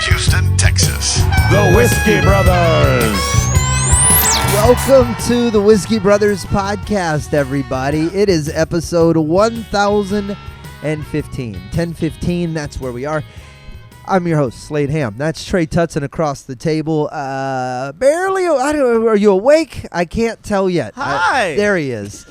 Houston, Texas. The Whiskey Brothers. Welcome to the Whiskey Brothers podcast, everybody. It is episode 1015. 1015, that's where we are. I'm your host, Slade Ham. That's Trey Tutson across the table. Barely, I don't know, are you awake? I can't tell yet. Hi. There he is.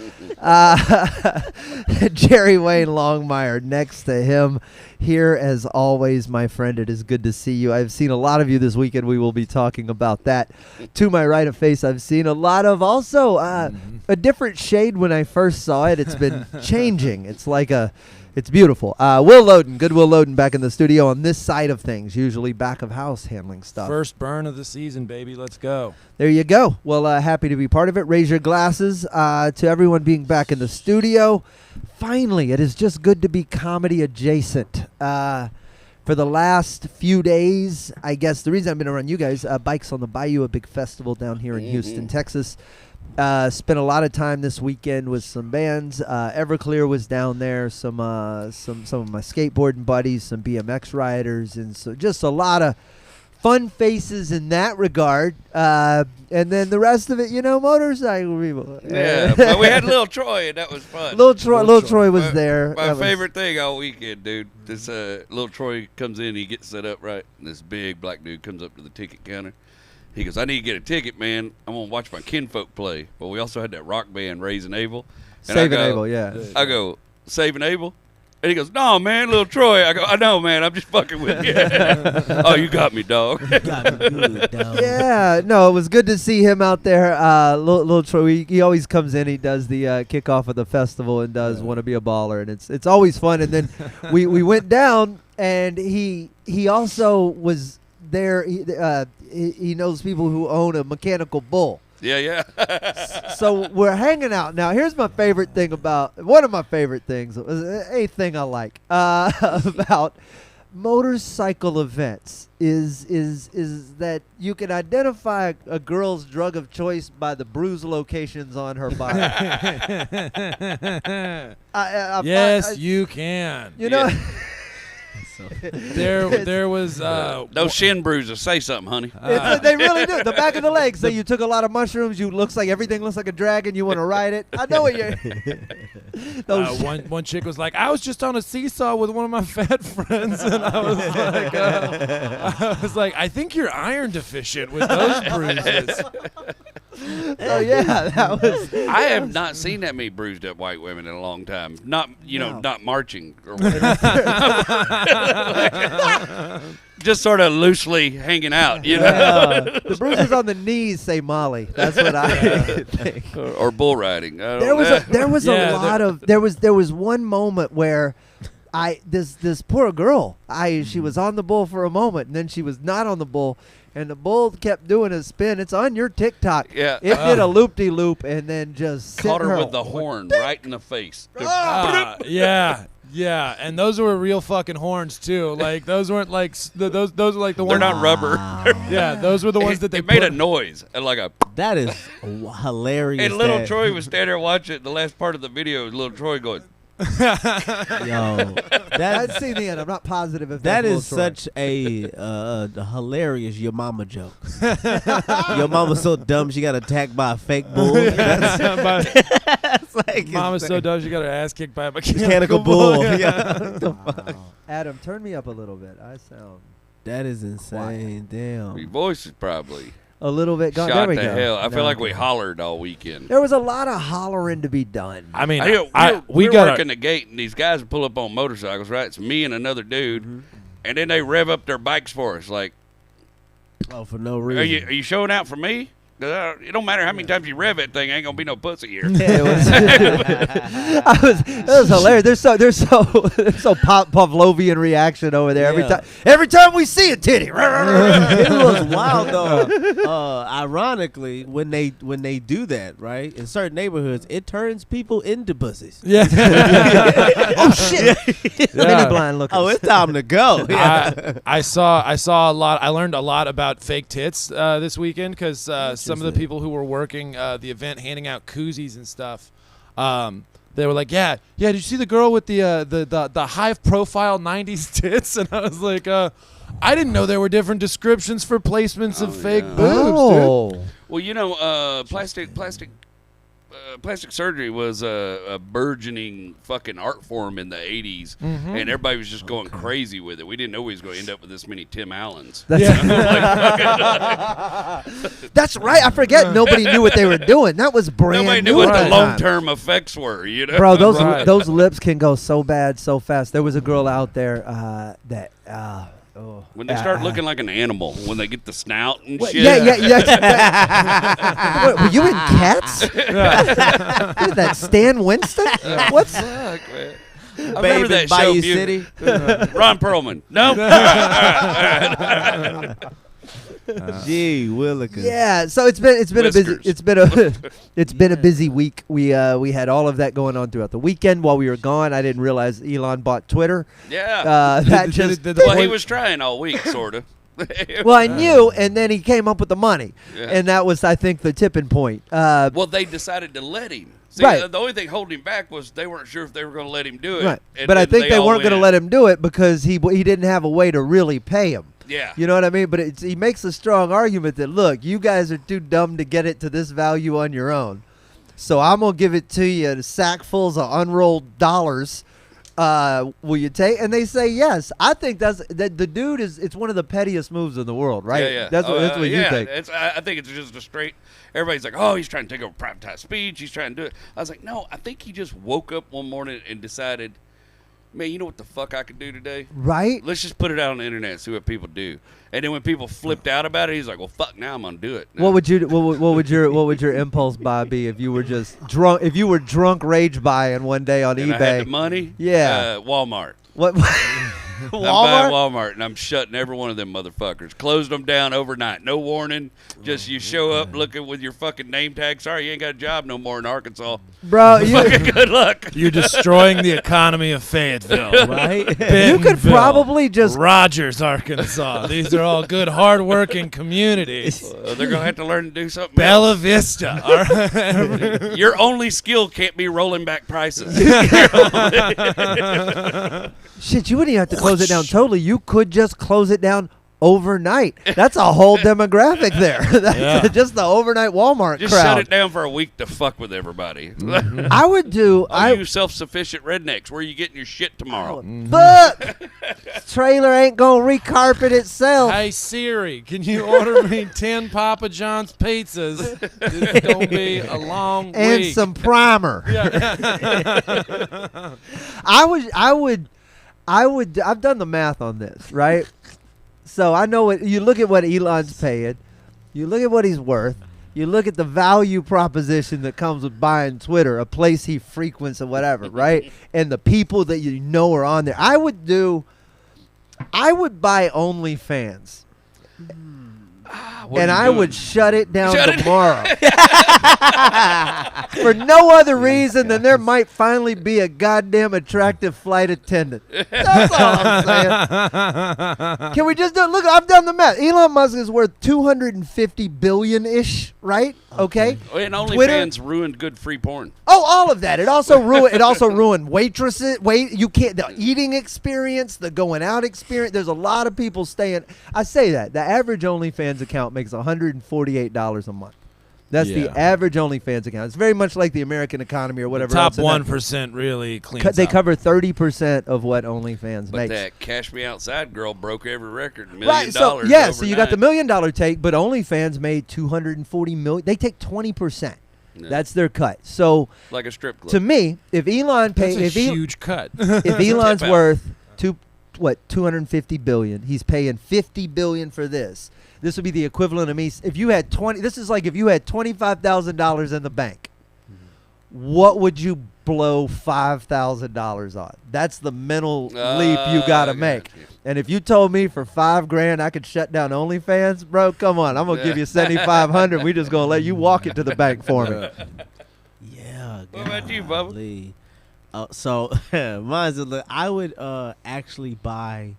Jerry Wayne Longmire next to him. Here, as always, my friend, it is good to see you. I've seen a lot of you this weekend. We will be talking about that. To my right of face, I've seen a lot of also a different shade when I first saw it. It's been changing. It's like it's beautiful. Will Loden, good Will Loden back in the studio on this side of things, usually back of house handling stuff. First burn of the season, baby. Let's go. There you go. Well, happy to be part of it. Raise your glasses to everyone being back in the studio. Finally, it is just good to be comedy adjacent. For the last few days, I guess the reason I've been around you guys, Bikes on the Bayou, a big festival down here in Houston, Texas. Spent a lot of time this weekend with some bands. Everclear was down there. Some of my skateboarding buddies, some BMX riders, and so just a lot of fun faces in that regard. And then the rest of it, motorcycle people. Yeah, but we had Lil Troy, and that was fun. Lil Troy was there. My favorite thing all weekend, dude. This Lil Troy comes in, he gets set up right, and this big black dude comes up to the ticket counter. He goes, "I need to get a ticket, man. I'm going to watch my kinfolk play." Well, we also had that rock band, Raising Abel. Saving Abel, yeah. I go, "Saving Abel?" And he goes, "No, man, Lil Troy." I go, "I know, man. I'm just fucking with you." "Oh, you got me, dog." Got me good, dog. Yeah, no, it was good to see him out there. Lil Troy, he always comes in. He does the kickoff of the festival and does Want to Be a Baller, and it's always fun. And then we went down, and he also was there. He knows people who own a mechanical bull. Yeah. So we're hanging out. Now, here's my favorite thing one of my favorite things, a thing I like about motorcycle events is that you can identify a girl's drug of choice by the bruise locations on her body. Yes, you can. You know. There was No shin bruises. Say something, honey. They really do. The back of the legs. So you took a lot of mushrooms. Everything looks like a dragon. You want to ride it. I know what you're. one chick was like, "I was just on a seesaw with one of my fat friends," and I was like, I think you're iron deficient with those bruises. Oh yeah, that was. I have not seen that many bruised up white women in a long time. Not not marching or whatever. Just sort of loosely hanging out, The bruises on the knees say Molly. That's what I think. Or bull riding. There was one moment where this poor girl, she was on the bull for a moment, and then she was not on the bull. And the bull kept doing a spin. It's on your TikTok. Yeah. It did a loop-de-loop and then just caught her with the horn right in the face. Yeah, and those were real fucking horns too. Like those weren't like those are like the ones. They're not rubber. Yeah, those were the ones that they made a noise like a. That is hilarious. And little Troy was standing there watching it. The last part of the video was little Troy going. Yo, I'd seen the end. I'm not positive if that that's is such a hilarious your mama joke. Your mama's so dumb she got attacked by a fake bull. It's like Mama's so dumb she got her ass kicked by a mechanical bull. Yeah. Wow. Adam, turn me up a little bit. I sound. That is insane. Damn. Your voice is probably a little bit gone. shot There we to go. hell. I feel like we hollered all weekend. There was a lot of hollering to be done. I mean, we're working the gate, and these guys pull up on motorcycles, right? It's me and another dude, and then they rev up their bikes for us. Like, for no reason. Are you showing out for me? It don't matter how many times you rev that thing, ain't gonna be no pussy here. Yeah, it was hilarious. There's so Pavlovian reaction over there every time we see a titty. It was wild though. Ironically, when they do that, right, in certain neighborhoods, it turns people into pussies. Yeah. Oh shit! Mini blind looking. Oh, it's time to go. Yeah. I saw a lot. I learned a lot about fake tits this weekend because some of the people who were working the event handing out koozies and stuff they were like, yeah, did you see the girl with the high profile 90s tits? And I was like, I didn't know there were different descriptions for placements of fake boobs, dude. Well, you know, plastic surgery was a burgeoning fucking art form in the 80s, and everybody was just going crazy with it. We didn't know we was going to end up with this many Tim Allens. That's right. I forget. Nobody knew what they were doing. That was brand Nobody new. knew what at the the time. long-term effects were, you know? Bro, those Right. those lips can go so bad so fast. There was a girl out there that when they start looking like an animal, when they get the snout and shit. Yeah. Wait, were you in Cats? Who is that Stan Winston? What's Fuck, man. I remember Babe that in Bayou show, City. Ron Perlman. No. Gee, Willikers. Yeah, so it's been a busy Whiskers. it's been a busy week. We had all of that going on throughout the weekend while we were gone. I didn't realize Elon bought Twitter. Yeah. That just Well, he was trying all week, sort of. well, I knew, and then he came up with the money, Yeah. and that was, I think, the tipping point. Well, they decided to let him. See, Right. the only thing holding him back was they weren't sure if they were going to let him do it. Right, And but I then think they all weren't going to went. let him do it because he didn't have a way to really pay him. Yeah. You know what I mean? But he makes a strong argument that, look, you guys are too dumb to get it to this value on your own. So I'm going to give it to you in sackfuls of unrolled dollars. Will you take? And they say yes. I think that the dude it's one of the pettiest moves in the world, right? Yeah, yeah. That's what you yeah, think. I think it's just a straight. Everybody's like, oh, he's trying to take over privatized speech. He's trying to do it. I was like, no, I think he just woke up one morning and decided, man, you know what the fuck I could do today? Right? Let's just put it out on the internet and see what people do. And then when people flipped out about it, he's like, well, fuck, now I'm gonna do it. What would your impulse buy be if you were just drunk? If you were drunk rage buying one day on and eBay? I had the money? Yeah. Walmart. What? I'm buying Walmart, and I'm shutting every one of them motherfuckers. Closed them down overnight. No warning. Just you show up looking with your fucking name tag. Sorry, you ain't got a job no more in Arkansas. Bro, Fucking good luck. You're destroying the economy of Fayetteville, Right? you could Bentonville, probably just Rogers, Arkansas. These are all good, hardworking communities. They're gonna have to learn to do something. Bella Vista. Else. Your only skill can't be rolling back prices. shit. You wouldn't even have to close it down totally. You could just close it down overnight. That's a whole demographic there. That's Yeah. just the overnight Walmart Just crowd. shut it down for a week to fuck with everybody. I would do. All you self-sufficient rednecks, where are you getting your shit tomorrow? Fuck. Trailer ain't gonna recarpet itself. Hey Siri, can you order me 10 Papa John's pizzas? It's gonna be a long And week. some primer. I've done the math on this, right? So I know what you look at what Elon's paying, you look at what he's worth, you look at the value proposition that comes with buying Twitter, a place he frequents or whatever, right? And the people that you know are on there. I would buy OnlyFans. And I would shut it down tomorrow. For no other reason than there might finally be a goddamn attractive flight attendant. That's all I'm saying. Can we just do it? Look, I've done the math. Elon Musk is worth $250 billion-ish, right? Okay. Oh, and Twitter- OnlyFans ruined good free porn. Oh, all of that. It also ruined waitresses. You can't, the eating experience, the going out experience. There's a lot of people staying. I say that the average OnlyFans account makes $148 a month. That's Yeah. the average OnlyFans account. It's very much like the American economy or whatever. Top else in that. 1% really cleans They up. cover 30% of what OnlyFans But makes. that Cash Me Outside girl broke every record. $1 million. Right, so yeah, so you got the overnight. $1 million take, but OnlyFans made $240 million. They take 20%. Yeah. That's their cut. So Like a strip club. to me, if Elon That's pays, a huge cut. if Elon's Tip out. worth $250 billion, he's paying $50 billion for this. This would be the equivalent of me if you had this is like if you had $25,000 in the bank. What would you blow $5,000 on? That's the mental leap you got to make. Gotcha. And if you told me for $5,000 I could shut down OnlyFans, bro, come on, I'm gonna give you $7,500. We just gonna let you walk it to the bank for me. Yeah. What about you, Bubba? golly. So mine's I would actually buy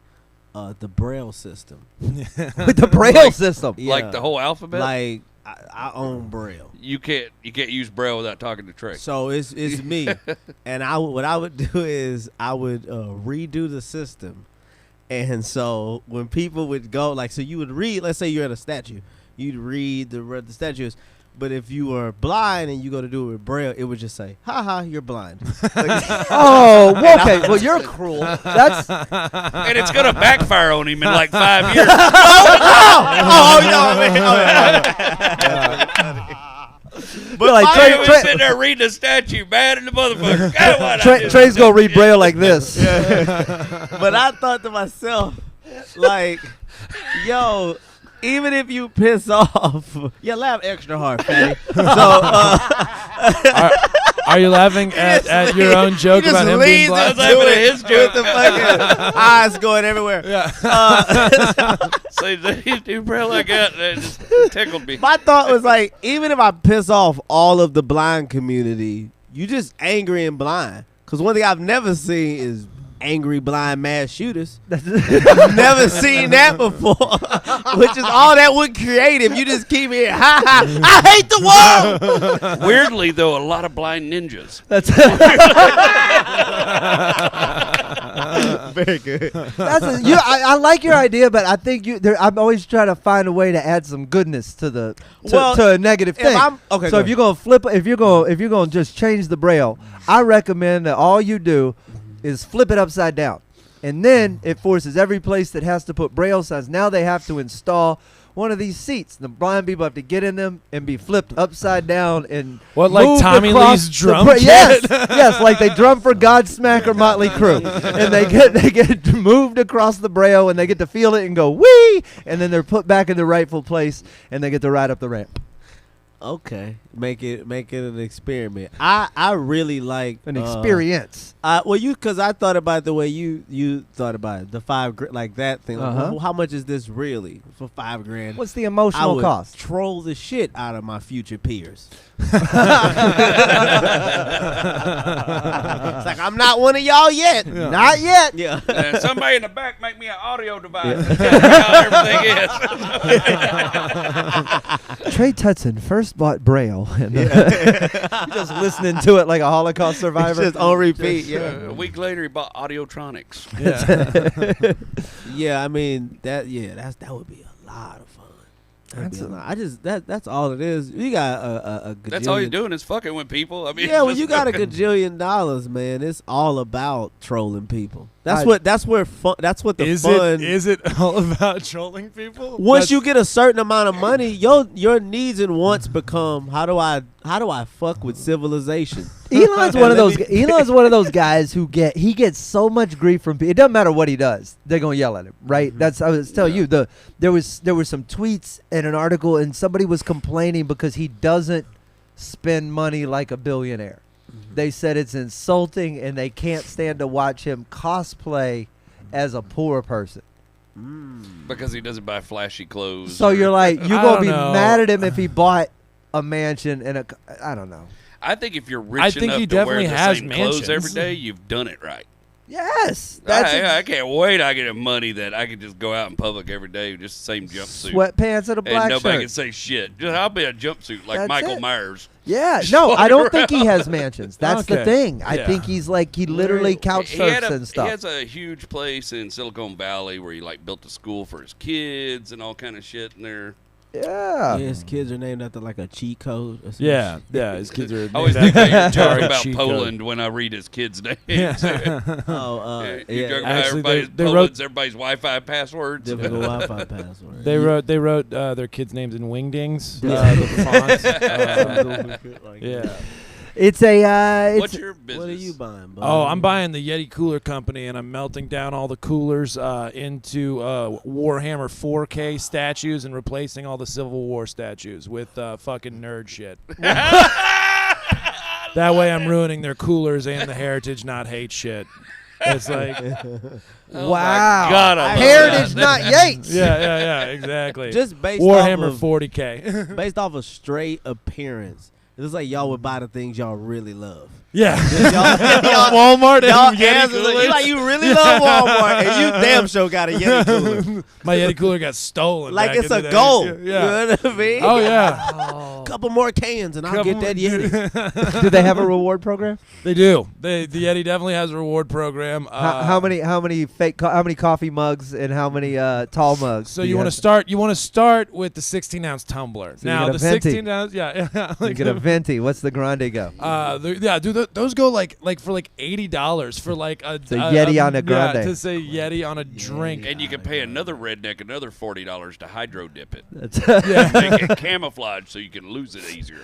the Braille system. With the Braille system. Yeah. Like the whole alphabet? Like I own Braille. You can't use Braille without talking to Trey. So it's me, and what I would do is I would redo the system, and so when people would go so you would read. Let's say you're at a statue, you'd read the statues. But if you were blind and you go to do it with Braille, it would just say, "Ha ha, you're blind." Oh, okay. Well, you're cruel. That's And it's gonna backfire on him in like 5 years. but like I was sitting there reading a statue, mad at the motherfucker. God, why'd I do Trey's that? gonna read Braille like this. But I thought to myself, like, yo, even if you piss off, laugh extra hard, fatty. So, Are you laughing at your own joke about him being blind? His joke. With the fucking eyes going everywhere. Yeah. So he do Braille like that, and it just tickled me. My thought was like, even if I piss off all of the blind community, you just angry and blind. Because one thing I've never seen is angry blind mass shooters. I've never seen that before. Which is all that would create if you just keep hearing, ha ha, I hate the world. Weirdly, though, a lot of blind ninjas. That's Very good. I like your idea, but I think I'm always trying to find a way to add some goodness to to a negative thing. So if you're gonna flip, if you're gonna just change the Braille, I recommend that all you do is flip it upside down, and then it forces every place that has to put Braille signs. Now they have to install one of these seats. The blind people have to get in them and be flipped upside down and What, like moved Tommy across Lee's drum the kit? yes, like they drum for Godsmack or Motley Crue, and they get moved across the Braille, and they get to feel it and go wee, and then they're put back in the rightful place, and they get to ride up the ramp. Okay, make it an experiment. I really like An experience. because I thought about the way you thought about it, the $5,000 like that thing. Like, Uh-huh. how much is this really for $5,000? What's the I emotional would cost? troll the shit out of my future peers. It's like, I'm not one of y'all yet. Yeah. Not yet. Yeah. And somebody in the back make me an audio device. And tell me how everything is. Trey Tutson first bought Braille, and just listening to it like a Holocaust survivor. It's just on repeat. A week later, he bought Audiotronics. Yeah. Yeah, I mean that would be a lot of fun. That's all it is. You got a gajillion. That's all you're doing is fucking with people. I mean, Yeah, when you got a gajillion dollars, man, it's all about trolling people. That's what the fun. Is it all about trolling people? Once you get a certain amount of money, your needs and wants become how do I fuck with civilization? Elon's one of those guys who gets so much grief from people. It doesn't matter what he does; they're gonna yell at him, right? Mm-hmm. I was telling you there were some tweets and an article, and somebody was complaining because he doesn't spend money like a billionaire. Mm-hmm. They said it's insulting, and they can't stand to watch him cosplay as a poor person. because he doesn't buy flashy clothes. So you're like, you're I gonna don't be know. mad at him if he bought a mansion and I don't know. I think if you're I rich think enough he to wear definitely the has same clothes mansions. every day, you've done it right. Yes, I can't wait. I get money that I can just go out in public every day with just the same jumpsuit. sweatpants and a black and nobody shirt. can say shit. Just I'll be a jumpsuit like That's Michael it. Myers. Yeah, Just no, I walk don't think he around. has mansions. That's the Okay. thing. I Yeah. think he's like he literally couch He had surfs a- and stuff. He has a huge place in Silicon Valley where he like built a school for his kids and all kind of shit in there. Yeah. His kids are named after like a cheat code. Or some Yeah, shit. yeah. His kids are. I always named think that after you're talking Atari about cheat code. Poland when I read his kids' names. Yeah. Oh, You yeah. talking about Actually, everybody's they wrote- Poland's everybody's Wi-Fi passwords. Difficult Wi-Fi password. They wrote their kids' names in wingdings. Yeah. The font. Yeah. It's a What's it's your business? What are you buying, bud? Oh, I'm buying the Yeti cooler company, and I'm melting down all the coolers into Warhammer 4K statues and replacing all the Civil War statues with fucking nerd shit. That way, I'm ruining their coolers and the heritage, not hate shit. It's like, Oh wow. my God, I love Heritage, that. not Yates. yeah, exactly. Just based Warhammer off of 40K. based off of straight appearance. It's like y'all would buy the things y'all really love. Yeah. y'all, Walmart and y'all Yeti answers, coolers. you really love Walmart, and you damn sure got a Yeti cooler. My Yeti cooler got stolen. Like back it's in a the day. goal. Yeah. You know what I mean? Oh yeah. Couple more cans and I'll get that Yeti. Do they have a reward program? They do. The Yeti definitely has a reward program. How many how many coffee mugs and how many tall mugs? So do you want have? to start? You want to start with the 16-ounce tumbler. So you now get a the venti. 16-ounce, yeah. You get a venti. What's the grande go? Those go like for like $80 for like a Yeti on a grande. Yeah, to say Yeti on a drink. And you can pay another redneck another $40 to hydro dip it. That's Make it camouflage so you can lose it easier.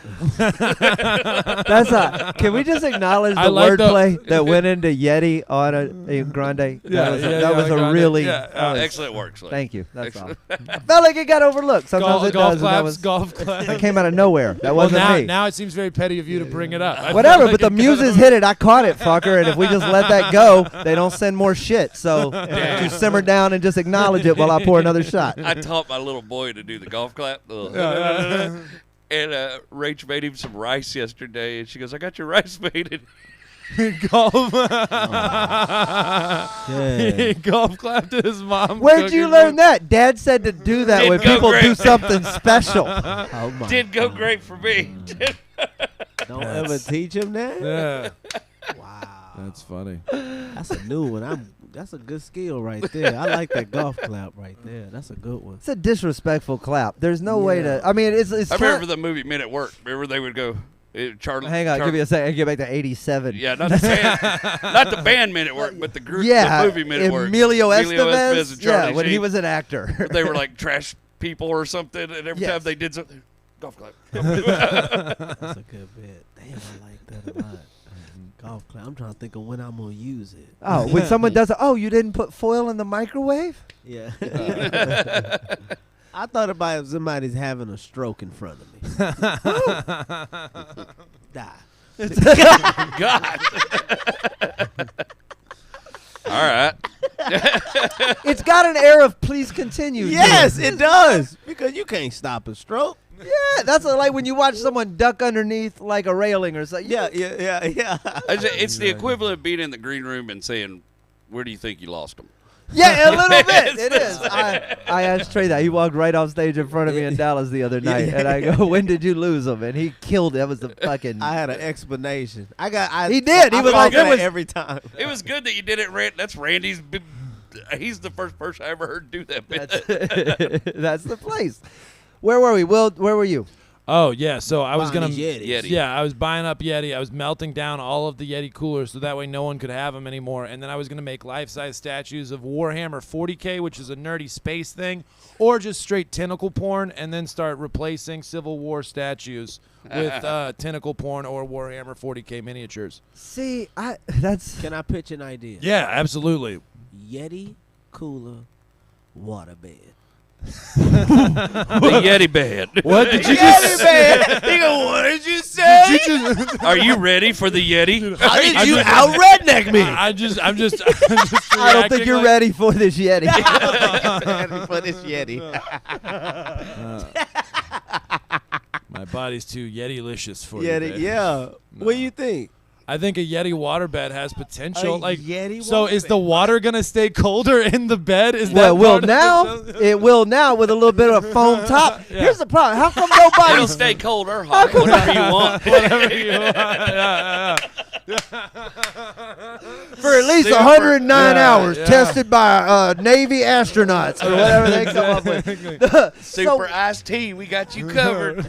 Can we just acknowledge the I like the- wordplay that went into Yeti on a grande? That was a grande. really Yeah, Excellent work, Slade. thank you. That's Excellent. all. I felt like it got overlooked. Sometimes it golf does. claps, golf claps. That came out of nowhere. That Well, wasn't me. now it seems very petty of you to bring it up. I Whatever, feel like but the it muses hit it. I caught it, fucker. And if we just let that go, they don't send more shit. So Yeah. you simmer down and just acknowledge it while I pour another shot. I taught my little boy to do the golf clap. And Rach made him some rice yesterday, and she goes, "I got your rice made." golf. Yeah. He golf clapped to his mom. Where'd you cooking learn food. that? Dad said to do that Did when go people great. do something special. Oh my Did go great for me. Don't ever teach him that. Yeah, Wow. that's funny. That's a new one. That's a good skill right there. I like that golf clap right there. That's a good one. It's a disrespectful clap. There's no way to. Yeah. I mean, it's. I remember the movie Men at Work. Remember they would go, Charlie. Hang on, give me a second. Get back to '87. Yeah, not the band, not the band Men at Work, but the group, Yeah, the movie Men at Work. Emilio Estevez. and Yeah, Charlie when he Sheen. was an actor. They were like trash people or something, and every Yes. time they did something, golf clap. That's a good bit. Damn, I like that a lot. Golf clap. I'm trying to think of when I'm gonna use it. Oh, when someone does it, oh, you didn't put foil in the microwave? Yeah. I thought about if somebody's having a stroke in front of me. Die. God. All right. It's got an air of please continue. to Yes, it. it does. Because you can't stop a stroke. Yeah, that's like when you watch someone duck underneath like a railing or something. Yeah. It's the equivalent of being in the green room and saying, "Where do you think you lost them?" Yeah, a little bit. It is. I asked Trey that. He walked right off stage in front of me in Dallas the other night, and I go, "When did you lose him?" And he killed it. That was the fucking. I had an explanation. He did. He was like, it it was- every time. It was good that you did it, Rand. That's Randy's. He's the first person I ever heard do that. That's the place. Where were we? Will, where were you? Oh yeah, so I was gonna. Yeti. Yeah, I was buying up Yeti. I was melting down all of the Yeti coolers so that way no one could have them anymore. And then I was going to make life-size statues of Warhammer 40K, which is a nerdy space thing, or just straight tentacle porn, and then start replacing Civil War statues with tentacle porn or Warhammer 40K miniatures. See, that's. Can I pitch an idea? Yeah, absolutely. Yeti cooler waterbed. The Yeti bed. What did you Yeti bed. He go, what did you say? Are you ready for the Yeti? How did I'm you just- out redneck me? I'm just I don't think reacting you're like- ready for this Yeti. ready for this Yeti. My body's too Yeti-licious for Yeti, you. babe. yeah. What do you think? I think a Yeti waterbed has potential. A Like, Yeti so is waterbed. the water gonna stay colder in the bed? Is Well, that it will part of now. the- It will now with a little bit of foam top. Yeah. Here's the problem. How come It'll nobody? stay cold or hot, whatever you want. Whatever you want. Yeah. For at least Super. 109 Yeah, hours, yeah. tested by Navy astronauts or whatever they come up with. Super iced tea, we got you covered.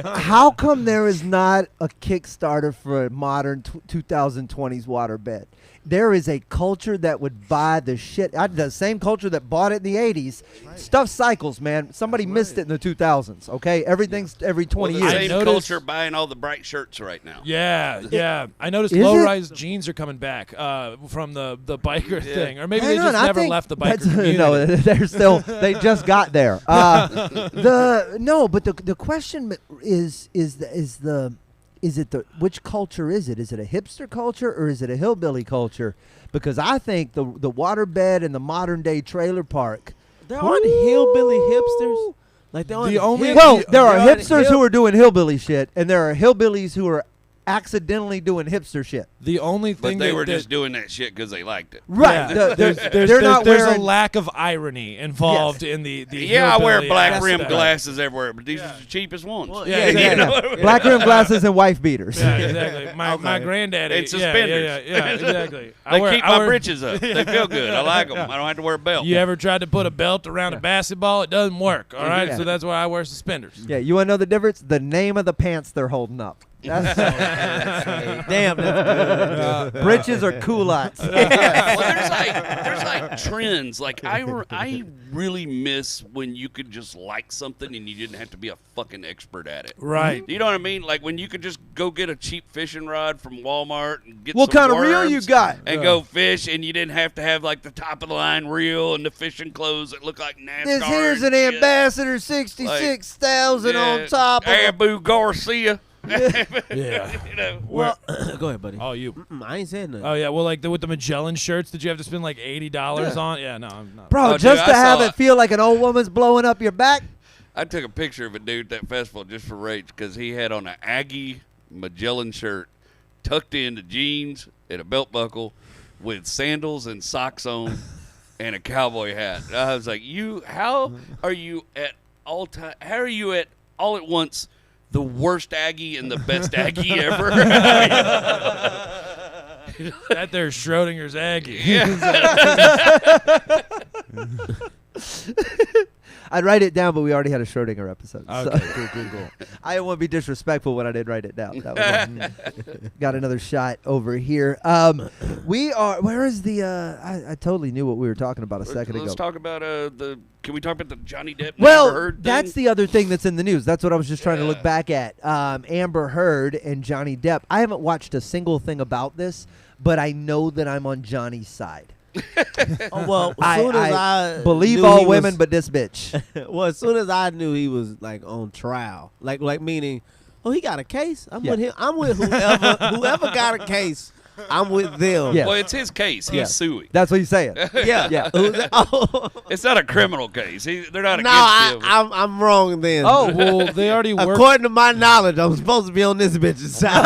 How come there is not a Kickstarter for a modern 2020s waterbed? There is a culture that would buy the shit. The same culture that bought it in the 80s. Stuff cycles, man. Somebody missed it in the 2000s, okay? Everything's every 20 The years. same noticed- culture buying all the bright shirts right now. Yeah. I noticed Is it? low-rise jeans are coming back from the biker thing, or maybe Hang they just on, I never think left the biker that's- community. No, they're still. They just got there. But the question is it the which culture is it? Is it a hipster culture or is it a hillbilly culture? Because I think the waterbed and the modern day trailer park. There aren't hillbilly hipsters. Like they're on The only- hip- Well, there are they're on hipsters hip- who are doing hillbilly shit, and there are hillbillies who are accidentally doing hipster shit. The only But thing they that- were that- just doing that shit because they liked it. Right. Yeah. They're not there's wearing. a lack of irony involved in the Yeah, I wear hillbilly black aspect. rim glasses everywhere, but these are the cheapest ones. Well, Yeah, yeah, yeah, yeah. You know what I mean? Black rim glasses and wife beaters. Yeah, exactly. My Okay. granddaddy. And suspenders. Yeah, exactly. They keep my britches up. They feel good. I like them. Yeah. I don't have to wear a belt. You ever tried to put a belt around a basketball? It doesn't work. All right, Yeah. so that's why I wear suspenders. Yeah, you want to know the difference? The name of the pants they're holding up. That's Damn, that's good. britches or culottes. Well, there's like trends. Like I really miss when you could just like something and you didn't have to be a fucking expert at it. Right. You know what I mean? Like when you could just go get a cheap fishing rod from Walmart and get What some kind of reel worms you got? and go fish, and you didn't have to have like the top of the line reel and the fishing clothes that look like NASCAR. This here's an and shit. Ambassador 66,000 on top of a Abu Garcia. Yeah. You know. Well, go ahead, buddy. Oh, you. I ain't saying nothing. Oh yeah. Well, like with the Magellan shirts, did you have to spend like $80 on? Yeah. No, I'm not. Bro, Oh, dude, just I to have saw it it. feel like an old woman's blowing up your back. I took a picture of a dude at that festival just for rage because he had on an Aggie Magellan shirt, tucked into jeans and a belt buckle, with sandals and socks on, and a cowboy hat. I was like, how are you at all time? How are you at all at once the worst Aggie and the best Aggie ever? That there's Schrodinger's Aggie. I'd write it down, but we already had a Schrodinger episode. So. Okay. Cool. I didn't want to be disrespectful when I did write it down. That was got another shot over here. We are. Where is the? I totally knew what we were talking about a second Let's ago. talk about Can we talk about the Johnny Depp and Well, Amber Heard that's thing? the other thing that's in the news. That's what I was just trying to look Yeah. back at. Amber Heard and Johnny Depp. I haven't watched a single thing about this, but I know that I'm on Johnny's side. Oh, well, as soon as I believe knew all he women, was- but this bitch. well, as soon as I knew he was like on trial, like meaning, oh, he got a case. I'm Yeah. with him. I'm with whoever got a case. I'm with them. Yeah. Well, it's his case. He's Yeah. suing. That's what he's saying. yeah, Yeah. Oh, It's not a criminal case. They're not no, against him. I'm wrong then. Oh well, they already worked. according to my knowledge, I'm supposed to be on this bitch's side.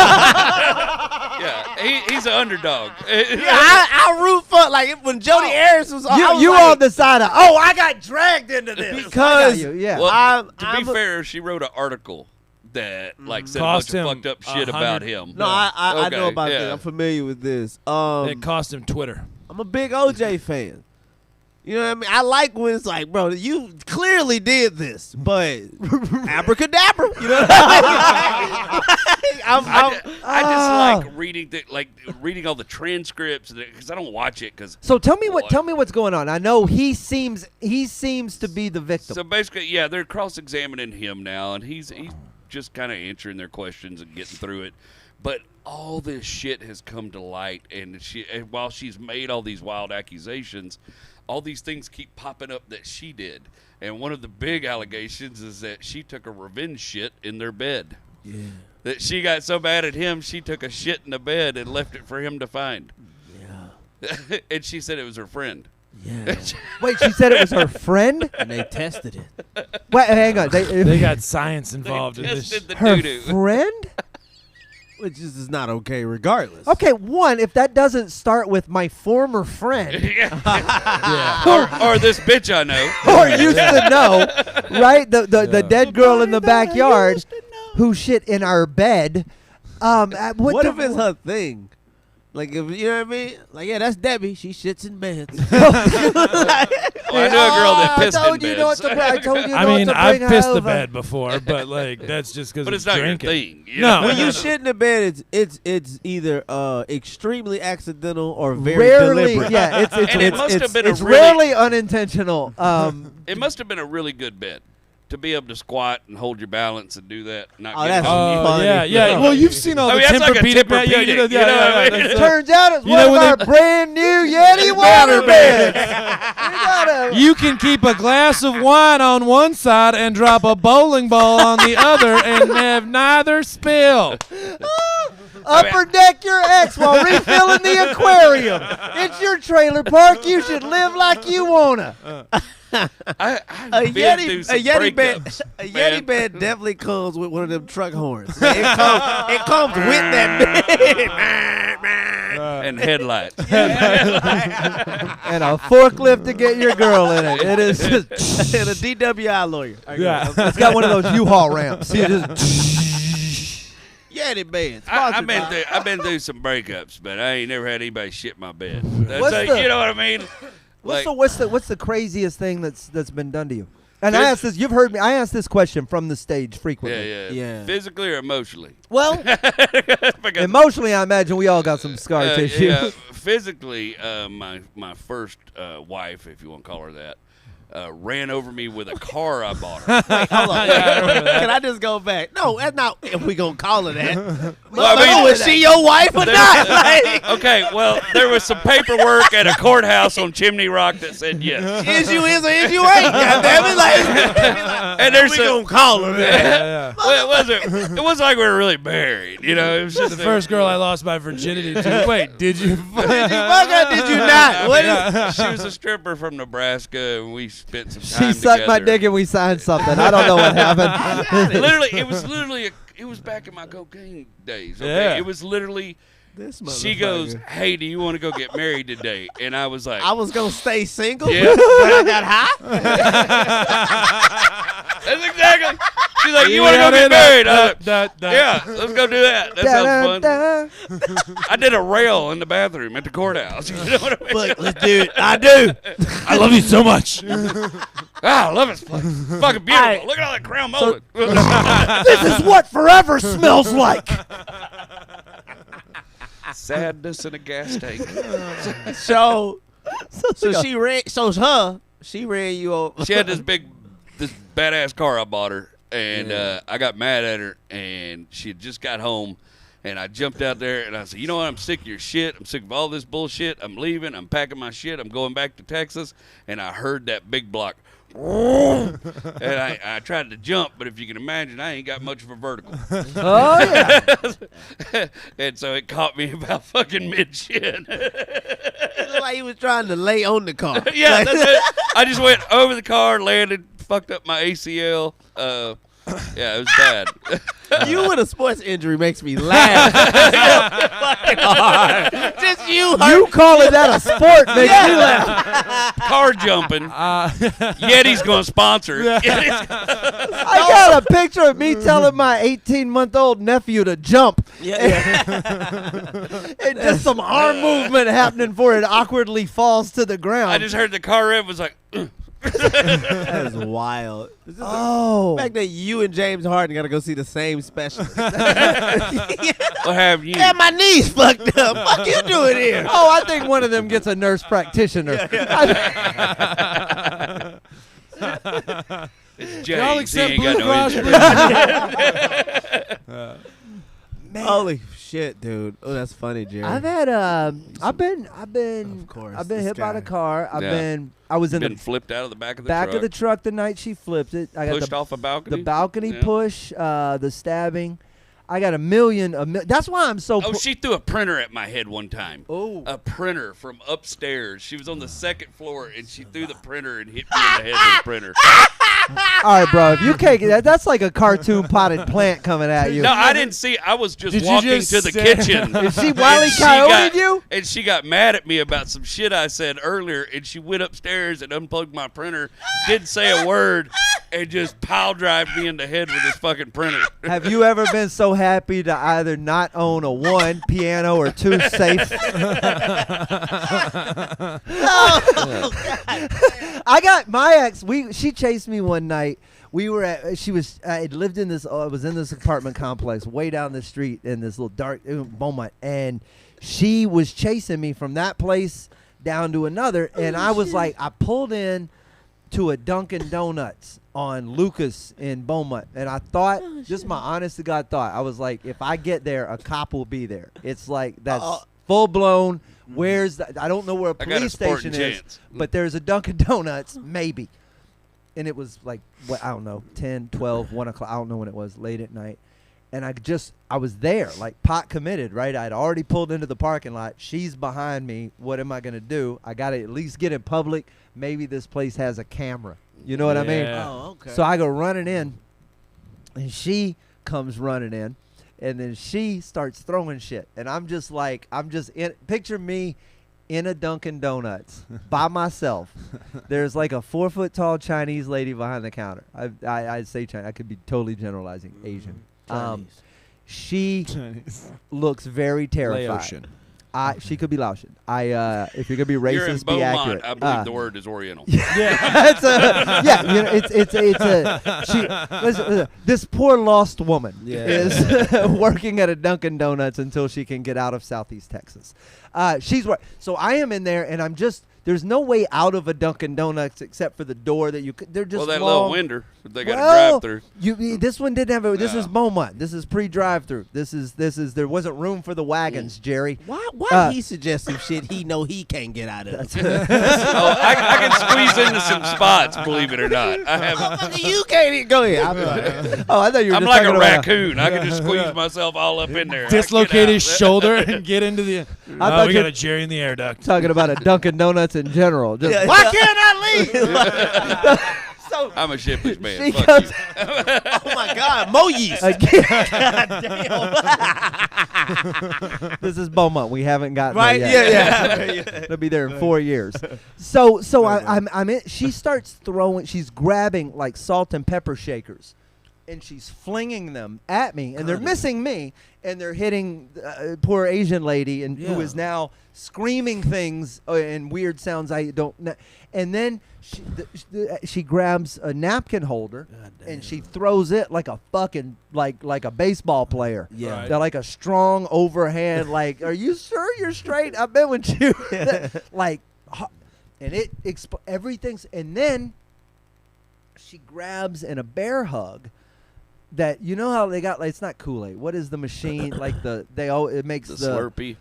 Yeah, he's an underdog. I root for like when Jody Harris was. I was You like, on the side of, oh, I got dragged into this. Because- I got you. Yeah. Well, I'm to be a- fair, she wrote an article that like said Cost a bunch him of fucked up shit about 100 him. No, I know Okay, about yeah. this. I'm familiar with this. It cost him Twitter. I'm a big OJ fan. You know what I mean? I like when it's like, bro, you clearly did this, but abracadabra. You know what I mean? I just like reading all the transcripts because I don't watch it because. So tell me what's going on. I know he seems to be the victim. So basically, yeah, they're cross-examining him now, and he's just kind of answering their questions and getting through it. But all this shit has come to light, and while she's made all these wild accusations, all these things keep popping up that she did. And one of the big allegations is that she took a revenge shit in their bed. Yeah. That she got so mad at him, she took a shit in the bed and left it for him to find. Yeah. And she said it was her friend. Yeah. Wait, she said it was her friend? And they tested it. Wait, hang on. They got science involved in this. Tested the her doo-doo. friend? Which is not okay regardless. Okay, one, if that doesn't start with my former friend Yeah. or this bitch I know. or used to know, right? The dead girl in the backyard who shit in our bed. What if it's her thing? Like, if you know what I mean? Like, yeah, that's Debbie. She shits in beds. Well, I knew a girl that pissed I told in you beds. I told you I not mean, to I've bring her pissed the over. bed before, but like that's just because But of it's not drinking. your thing. You No. know? When you shit in the bed, it's either extremely accidental or very Rarely, deliberate. yeah, it's And it must have been a it's really- rarely unintentional. It must have been a really good bed to be able to squat and hold your balance and do that. Not Oh, get that's it on you. Oh funny. yeah. Yeah. Well, you've seen all I the mean, that's like a Tempur-Pedic. Tempur-Pedic, Yeah, you know what I mean? that's, Turns out it's You one know of when our they- brand new Yeti water beds. We got a you can keep a glass of wine on one side and drop a bowling ball on the other and have neither spill. upper deck your ex while refilling the aquarium. It's your trailer park. You should live like you wanna. I've been through some breakups, a Yeti man. bed definitely comes with one of them truck horns. It comes with that bed. and headlights. And a forklift to get your girl in it. It is just And a DWI lawyer. Yeah. it's got one of those U-Haul ramps. You just Yeti bed. I've been through some breakups, but I ain't never had anybody shit my bed. That's What's like, the- you know what I mean? what's the craziest thing that's been done to you? And I asked this. You've heard me. I ask this question from the stage frequently. Yeah. Physically or emotionally? Well, Because, emotionally, I imagine we all got some scar tissue. yeah, physically, my first wife, if you want to call her that, ran over me with a car I bought her. Wait, hold on. Can I just go back? No, that's not if we gonna call it that. Well, I mean, was she your wife or not? Like, Okay, well, there was some paperwork at a courthouse on Chimney Rock that said yes. is you is or is you ain't? Goddamn it! Like, And there's we some, gonna call her that. Yeah. well, it wasn't like we were really married, you know. It was just The first girl I lost my virginity to. Wait, did you? Did you fuck her? Did you not? What is? She was a stripper from Nebraska, and we spent some She time sucked my together. dick and we signed something. I don't know what happened. It was back in my cocaine days. Okay? Yeah. It was literally. This She goes, motherfucker. "Hey, do you want to go get married today?" And I was like, I was gonna stay single, Yeah. but I got high. "That's exactly." She's like, "You want to go get married?" I was like, "Yeah, let's go do that. That sounds fun." I did a rail in the bathroom at the courthouse. You know what I mean? Look, let's do it. I do. I love you so much. Ah, I love it. It's fucking beautiful. Alright. Look at all that crown molded. This is what forever smells like. Sadness in a gas tank. So she ran you over. She had this badass car I bought her, and I got mad at her, and she had just got home, and I jumped out there, and I said, "You know what? I'm sick of your shit. I'm sick of all this bullshit. I'm leaving. I'm packing my shit. I'm going back to Texas." And I heard that big block. And I tried to jump, but if you can imagine, I ain't got much of a vertical. Oh yeah. And so it caught me about fucking mid-shin. It looked like he was trying to lay on the car. Yeah, Like, that's it. I just went over the car, landed, fucked up my ACL. Yeah, it was bad. you with a sports injury makes me laugh. Fucking hard. Just you. You calling that a sport makes me laugh. Car jumping. Yeti's going to sponsor. Yeti's I got a picture of me telling my 18-month-old nephew to jump. Yeah. And just some arm movement happening before it awkwardly falls to the ground. I just heard the car rev was like, That is wild. This is oh. the fact that you and James Harden got to go see the same specialist. what have you? Yeah, my knee's fucked up. Fuck you doing here? Oh, I think one of them gets a nurse practitioner. It's Y'all James. He accept ain't Blue got no Cross insurance. Man, Holy shit, dude. Oh, that's funny, Jerry. I've had I've been Of course, I've been this hit by guy. the car. Yeah. I was in Been the flipped out of the back of the back truck. of the truck the night she flipped it. I got pushed off a balcony. the balcony Yeah. push, the stabbing. I got a million. That's why I'm so. Oh, she threw a printer at my head one time. Oh. A printer from upstairs. She was on the second floor, and she threw the printer and hit me in the head with the printer. All right, bro. If you can't get that, that's like a cartoon potted plant coming at you. No, I didn't see. I was just Did you walking just to the stand- kitchen. Is she Wile E. And she Coyote got- you? And she got mad at me about some shit I said earlier, and she went upstairs and unplugged my printer, didn't say a word, and just pile drived me in the head with this fucking printer. Have you ever been so happy to either not own a 1 piano or 2 safe? I got my ex. She chased me one night. We were at. She was. I lived in this. I was in this apartment complex way down the street in this little dark Beaumont, and she was chasing me from that place down to another. And I was like, I pulled in to a Dunkin' Donuts on Lucas in Beaumont, and I thought, just my honest to God thought, I was like, if I get there, a cop will be there. It's like that's full blown. Where's the, I don't know where a I got a police sporting station is, chance. but there's a Dunkin' Donuts maybe. And it was like, what, I don't know, 10, 12, 1 o'clock. I don't know when it was, late at night. And I was there, like pot committed, right? I'd already pulled into the parking lot. She's behind me. What am I going to do? I got to at least get in public. Maybe this place has a camera. You know what I mean? Yeah. Oh, okay. So I go running in, and she comes running in, and then she starts throwing shit. And I'm just picture me in a Dunkin' Donuts by myself. There's like a 4-foot-tall Chinese lady behind the counter. I'd say China. I could be totally generalizing Asian. Chinese. She looks very terrified. Laotian. She could be Laotian. If you're gonna be You're in racist, be Beaumont. accurate. I believe the word is Oriental. This poor lost woman Yeah. is working at a Dunkin' Donuts until she can get out of Southeast Texas. So I am in there, and I'm just. There's no way out of a Dunkin' Donuts except for the door that you could. They're just That long. little winder that they got to drive through. This one didn't have a. This No. is Beaumont. This is pre-drive-through. This is. There wasn't room for the wagons, Jerry. Why he suggests some shit he know he can't get out of? I can squeeze into some spots, believe it or not. I have. You can't even go ahead. I'm like, Oh, I thought you were I'm just like a talking about- raccoon. I can just squeeze myself all up in there. Dislocate his I shoulder and get into the. thought We you- got a Jerry in the air duct. Talking about a Dunkin' Donuts in general. Just, Yeah. why can't I leave? So I'm a shipless man. she Fuck goes you. oh my God, Mo yeast. again. This is Beaumont. We haven't gotten Right? there yet. Yeah. It'll be there in 4 years. So I'm in. She starts throwing. She's grabbing like salt and pepper shakers, and she's flinging them at me, and they're missing me, and they're hitting poor Asian lady, and who Yeah. is now screaming things and weird sounds I don't know. And then she grabs a napkin holder and she throws it like a fucking like a baseball player. Yeah. Right. They're like a strong overhand. Like, are you sure you're straight? I've been with you. Like, and it everything's. And then she grabs in a bear hug. That you know how they got like it's not Kool-Aid. What is the machine like it makes The the Slurpee.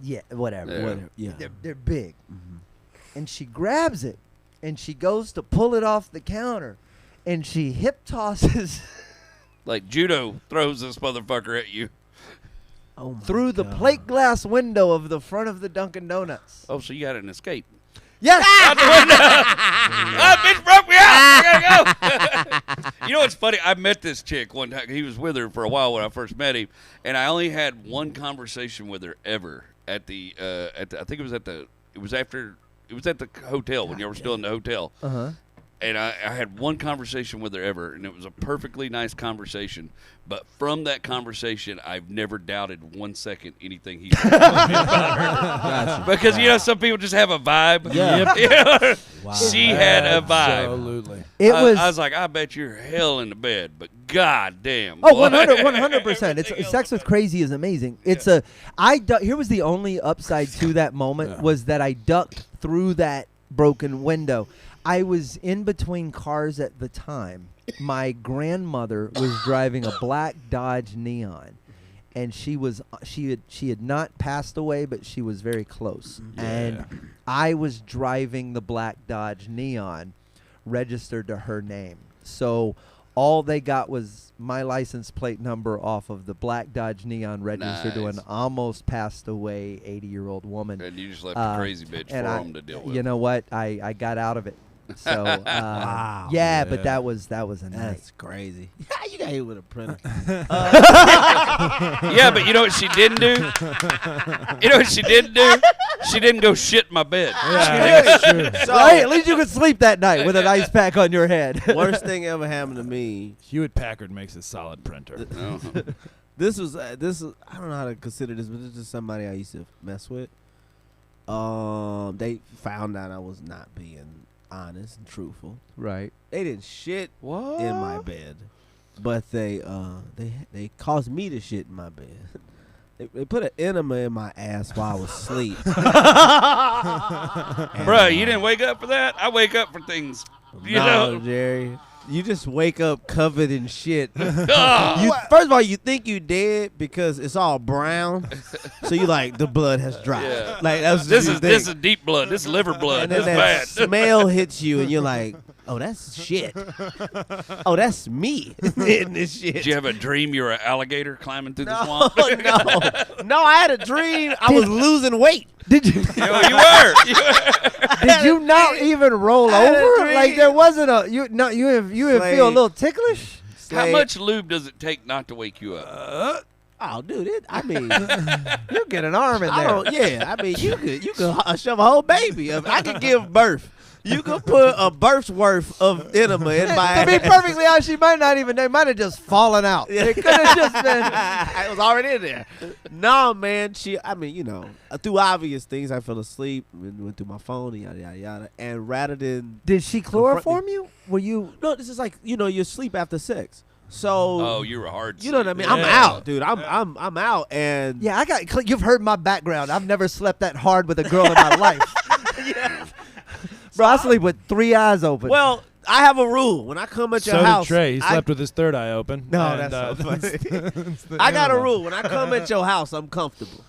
yeah whatever. Yeah. Whatever. Yeah. They're big. And she grabs it and she goes to pull it off the counter and she hip tosses Like judo throws this motherfucker at you. Oh my through the God. plate glass window of the front of the Dunkin' Donuts. Oh, so you got an escape. Yes. That bitch broke me out. I gotta go. You know what's funny? I met this chick one time. He was with her for a while when I first met him, and I only had one conversation with her ever at the I think it was at the hotel when you were still in the hotel. Uh-huh. And I had one conversation with her ever, and it was a perfectly nice conversation. But from that conversation, I've never doubted 1 second anything he said about her. Because, some people just have a vibe. Yeah. You know? Wow. She had a vibe. Absolutely. I I was like, I bet you're hell in the bed, but god damn. Oh, boy. 100%. It's Sex with Crazy is amazing. It's here was the only upside to that moment was that I ducked through that broken window. I was in between cars at the time. My grandmother was driving a black Dodge Neon, and she had not passed away, but she was very close. Yeah. And I was driving the black Dodge Neon, registered to her name. So all they got was my license plate number off of the black Dodge Neon registered to an Nice. almost passed away 80-year-old woman. And you just left the crazy bitch for and him to deal with. You know what? I got out of it. So Wow. yeah, Yeah. but that was a night. That's crazy. You got hit with a printer. Yeah, but you know what she didn't do? You know what she didn't do? She didn't go shit in my bed. Yeah, that's true. Right? At least you could sleep that night with an ice pack on your head. Worst thing ever happened to me. Hewlett Packard makes a solid printer. No. This was I don't know how to consider this, but this is somebody I used to mess with. They found out I was not being honest and truthful. Right. They didn't shit What? in my bed, but they caused me to shit in my bed. They put an enema in my ass while I was asleep. Bruh, you didn't wake up for that? I wake up for things. You No, know? Jerry. You just wake up covered in shit. Ah. First of all, you think you dead because it's all brown, so you like the blood has dried. Yeah. Like that's This what you is think. this is deep blood. This is liver blood. And This then is that bad. smell hits you, and you're like, oh, that's shit. Oh, that's me in this shit. Did you have a dream you were an alligator climbing through the No, swamp? no. I had a dream. I was losing weight. Did you? Yo, you were. Did you not even roll I had a over? dream. Like there wasn't a you. No, you didn't feel a little ticklish. How much lube does it take not to wake you up? Oh, dude, I mean, You get an arm in I there. don't. Yeah, I mean, you could shove a whole baby. I could give birth. You could put a birth's worth of enema in my To be ass. perfectly honest, she might not even. They might have just fallen out. It could have just been. It was already in there. No, man. I mean, you know, through obvious things, I fell asleep and went through my phone and yada, yada, yada. And rather than. Did she chloroform you? Were you? No, this is like, you sleep after sex. So. Oh, you were hard. You know what I mean? Yeah. I'm out, dude. I'm out. And. Yeah, you've heard my background. I've never slept that hard with a girl in my life. Yeah. Bro, I sleep with 3 eyes open. Well, I have a rule. When I come at your So house. did Trey. He I- slept with his third eye open. No, And, that's so funny. that's the I got a animal. rule. When I come at your house, I'm comfortable.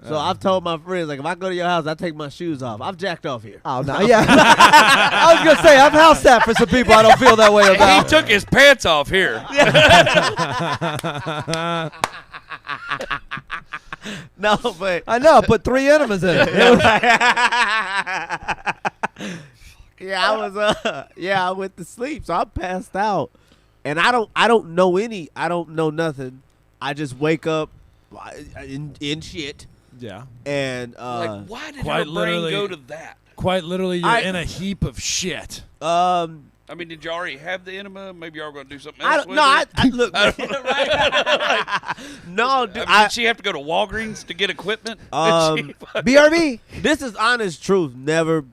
So I've told my friends, like, if I go to your house, I take my shoes off. I've jacked off here. Oh no, yeah. I was gonna say I've house sat for some people I don't feel that way He about. took his pants off here. No, but I know. I put 3 enemas in it. yeah, I went to sleep, so I passed out, and I don't know nothing. I just wake up in shit, Yeah. and Like, why did Quite her brain literally- go to that? Quite literally, you're I- in a heap of shit. I mean, did you already have the enema? Maybe y'all were going to do something I else don't with no, it? I look, no, dude, I mean, did she have to go to Walgreens to get equipment? Did she- BRB. this is honest truth. Never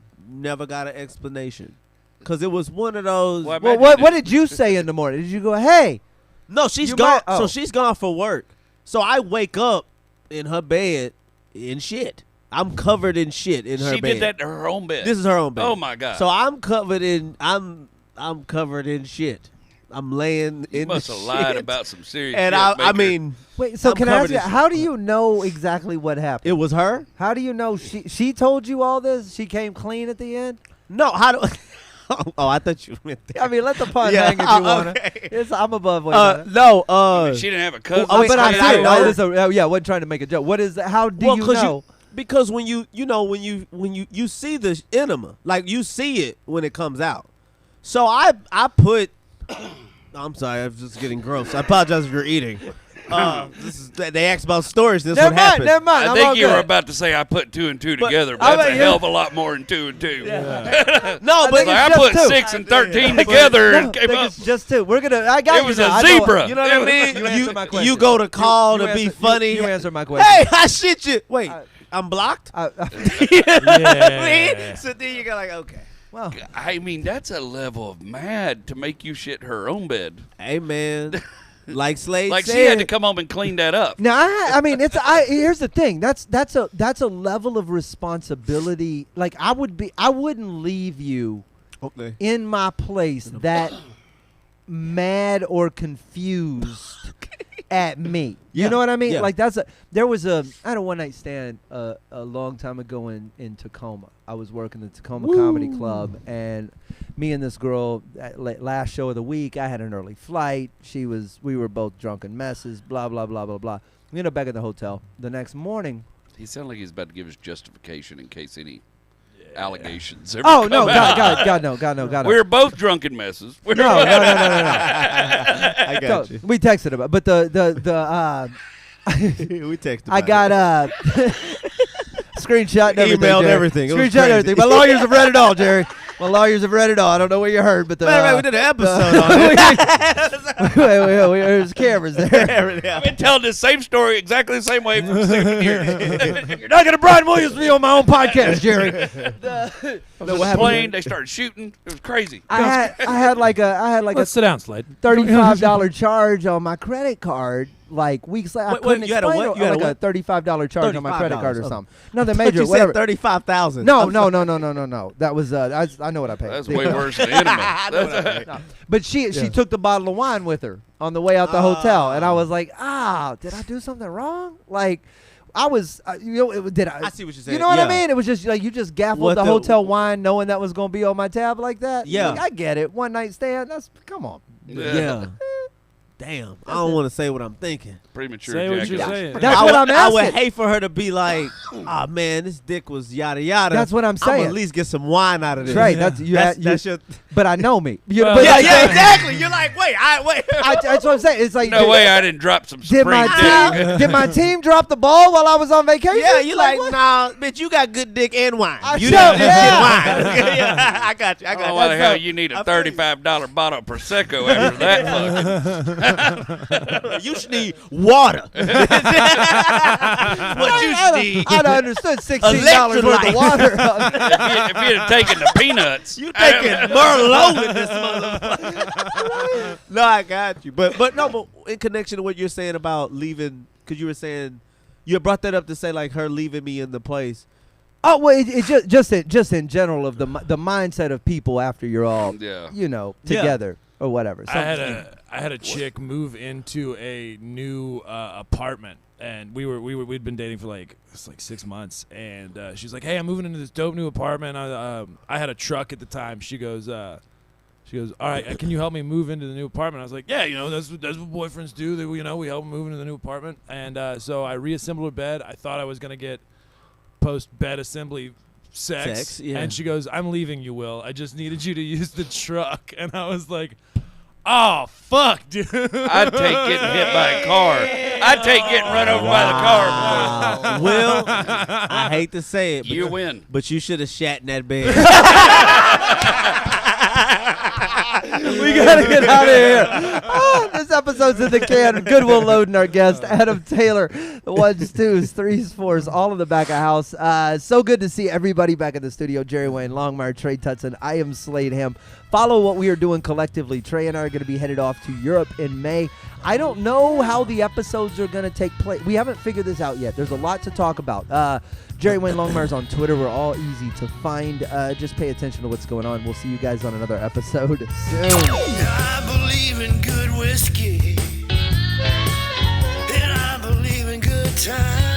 got an explanation, because it was one of those. Well, Well, imagine what did you say in the morning? Did you go, hey? No, she's You gone. might- oh. So she's gone for work. So I wake up in her bed in shit. I'm covered in shit in her She bed. did that to her own bed. This is her own bed. Oh, my God. So I'm covered in. I'm covered in shit. I'm laying You in. must the have lied shit. about some serious And shit. I Baker. mean, Wait. So I'm can I ask covered you? in shit. How do you know exactly what happened? it was her. How do you know she told you all this? She came clean at the end. No, how do? Oh, I thought you meant that. I mean, let the pun Yeah, hang if you wanna. okay. I'm above what No. I mean, she didn't have a cousin. Oh, wait, but I I do. know. Yeah, wasn't trying to make a joke. What is that? How do Well, you 'cause know? because when you see the enema, like you see it when it comes out. So I put. I'm sorry, I'm just getting gross. I apologize if you're eating. They asked about storage. This Never what mind. happened. Never mind. I I'm think all you were good. about to say I put 2 and 2 But- together, I but that's bet a you- hell of a lot more than 2 and 2. No, but think Like, I it's put just 2. 6 and 13 together No, and I came think up. it's just 2. We're gonna. I got It you was now. a I know- zebra. you know what I mean? You answer my question. You go to call to be answer- funny. You answer my question. Hey, I shit you. Wait, I- I'm blocked. I- You know what I Yeah. mean? So then you go like, okay. well, I mean, that's a level of mad to make you shit her own bed. Hey man, like Slade Like said, she had to come home and clean that up. now I mean, here's the thing. That's a level of responsibility. Like I wouldn't leave you Okay. in my place that mad or confused at me. You Yeah, know what I mean? yeah. Like I had a one night stand a long time ago in Tacoma. I was working the Tacoma Comedy Club, and me and this girl last show of the week. I had an early flight. We were both drunken messes. Blah blah blah blah blah. We ended up back at the hotel the next morning. He sounded like he's about to give us justification in case any allegations ever Oh come no, out. God no. We were both drunken messes. no. I got So, you. we texted about, but the We texted. I got screenshot and everything. Emailed Jerry. everything. It was Screenshot crazy. everything. My lawyers have read it all, Jerry. My lawyers have read it all. I don't know what you heard, but the we did an episode on it. there's cameras there. I've been telling this same story exactly the same way for 7 years. You're not gonna Brian Williams me on my own podcast, Jerry. I was on the plane, they started shooting. It was crazy. I had like a Let's sit down, Slade. $35 charge on my credit card. Like weeks later, I Wait, couldn't you had a explain what? it. You had a Like what? a $35 charge on my credit card or $35. something. Nothing But major. you Whatever. said 35,000. No. That was I know what I paid. That's way worse than enema. No. But she took the bottle of wine with her on the way out the hotel, and I was like, did I do something wrong? Like, I was, did I? I see what you're saying. You know what I Yeah. mean? It was just like you just gaffled What the the- hotel wine, knowing that was gonna be on my tab like that. Yeah. Like, I get it. One night stand. Come on. Yeah. Damn. I don't want to say what I'm thinking. Premature Say what you're ejaculation. saying. That's I what would- I'm I would asking. hate for her to be like, oh man, this dick was yada yada. That's what I'm I'm saying. at least get some wine out of this. Trey, that's That's your. But I know me. Well, But Yeah, that's- exactly. You're like, wait. That's what I'm saying. It's like No way I didn't drop some Did spring my dick. team did my team drop the ball while I was on vacation? Yeah, you like, what? nah, bitch, you got good dick and wine. I You sure- didn't just yeah. get wine. Yeah, I got you. I I don't know got why you. the hell you need a $35 bottle of Prosecco after that fucking. You should need water. What you should need. I'd have understood $16 worth of water. If you'd have taken the peanuts. You taking Merlot in this motherfucker. No, I got you. But in connection to what you're saying about leaving, because you were saying, you brought that up to say like her leaving me in the place. Oh well, it just in general of the mindset of people after you're all Yeah. together Yeah. or whatever. I had a chick move into a new apartment, and we'd been dating for like 6 months, and she's like, "Hey, I'm moving into this dope new apartment. I had a truck at the time." She goes, "All right, can you help me move into the new apartment?" I was like, "Yeah, that's what boyfriends do. They, we help them move into the new apartment." And so I reassembled her bed. I thought I was gonna get post bed assembly sex, yeah. and she goes, "I'm leaving you, Will. I just needed you to use the truck." And I was like, "Oh fuck, dude!" I'd take getting hit by a car. I'd take getting run over by the car. Will, I hate to say it, but You win. But you should have shat in that bed. We gotta get out of here. This episode's in the can. Good Will Loden, our guest. Adam Taylor, the 1s, 2s, 3s, 4s, all in the back of house. So good to see everybody back in the studio. Jerry Wayne, Longmire, Trey Tutson. I am Slade Ham. Follow what we are doing collectively. Trey and I are going to be headed off to Europe in May. I don't know how the episodes are going to take place. We haven't figured this out yet. There's a lot to talk about. Jerry Wayne Longmire's on Twitter. We're all easy to find. Just pay attention to what's going on. We'll see you guys on another episode soon. I believe in good whiskey, and I believe in good times.